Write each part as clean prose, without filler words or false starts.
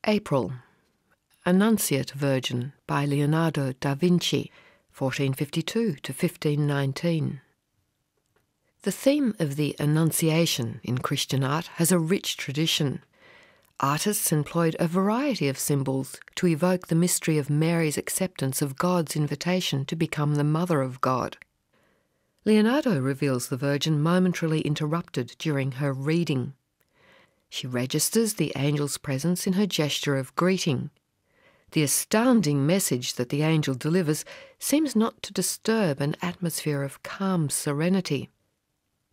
April. Annunciate Virgin by Leonardo da Vinci, 1452 to 1519. The theme of the Annunciation in Christian art has a rich tradition. Artists employed a variety of symbols to evoke the mystery of Mary's acceptance of God's invitation to become the Mother of God. Leonardo reveals the Virgin momentarily interrupted during her reading. She registers the angel's presence in her gesture of greeting. The astounding message that the angel delivers seems not to disturb an atmosphere of calm serenity.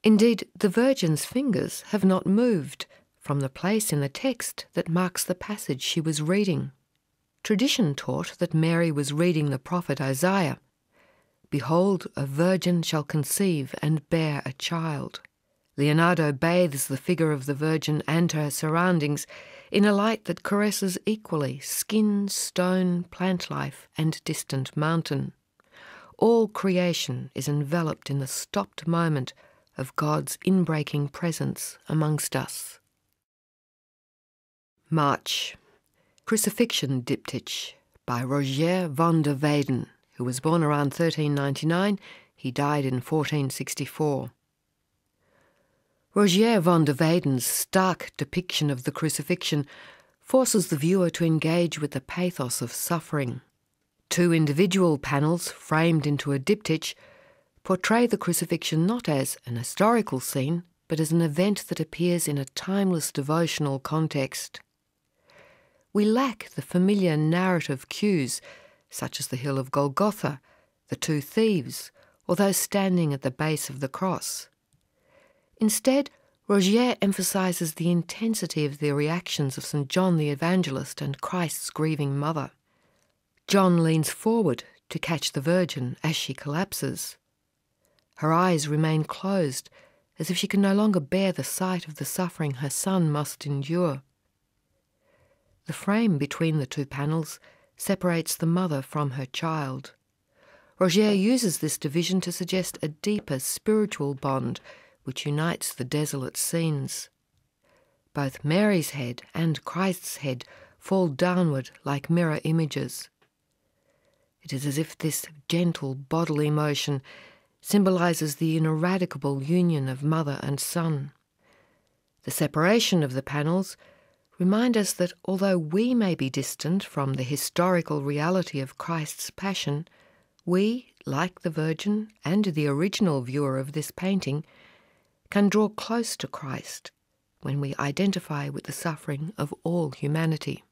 Indeed, the Virgin's fingers have not moved from the place in the text that marks the passage she was reading. Tradition taught that Mary was reading the prophet Isaiah. "Behold, a virgin shall conceive and bear a child." Leonardo bathes the figure of the Virgin and her surroundings in a light that caresses equally skin, stone, plant life, and distant mountain. All creation is enveloped in the stopped moment of God's inbreaking presence amongst us. March. Crucifixion Diptych by Rogier van der Weyden, who was born around 1399. He died in 1464. Rogier van der Weyden's stark depiction of the crucifixion forces the viewer to engage with the pathos of suffering. Two individual panels, framed into a diptych, portray the crucifixion not as an historical scene, but as an event that appears in a timeless devotional context. We lack the familiar narrative cues, such as the hill of Golgotha, the two thieves, or those standing at the base of the cross. Instead, Rogier emphasises the intensity of the reactions of St. John the Evangelist and Christ's grieving mother. John leans forward to catch the Virgin as she collapses. Her eyes remain closed, as if she can no longer bear the sight of the suffering her son must endure. The frame between the two panels separates the mother from her child. Rogier uses this division to suggest a deeper spiritual bond which unites the desolate scenes. Both Mary's head and Christ's head fall downward like mirror images. It is as if this gentle bodily motion symbolises the ineradicable union of mother and son. The separation of the panels remind us that although we may be distant from the historical reality of Christ's passion, we, like the Virgin and the original viewer of this painting, can draw close to Christ when we identify with the suffering of all humanity.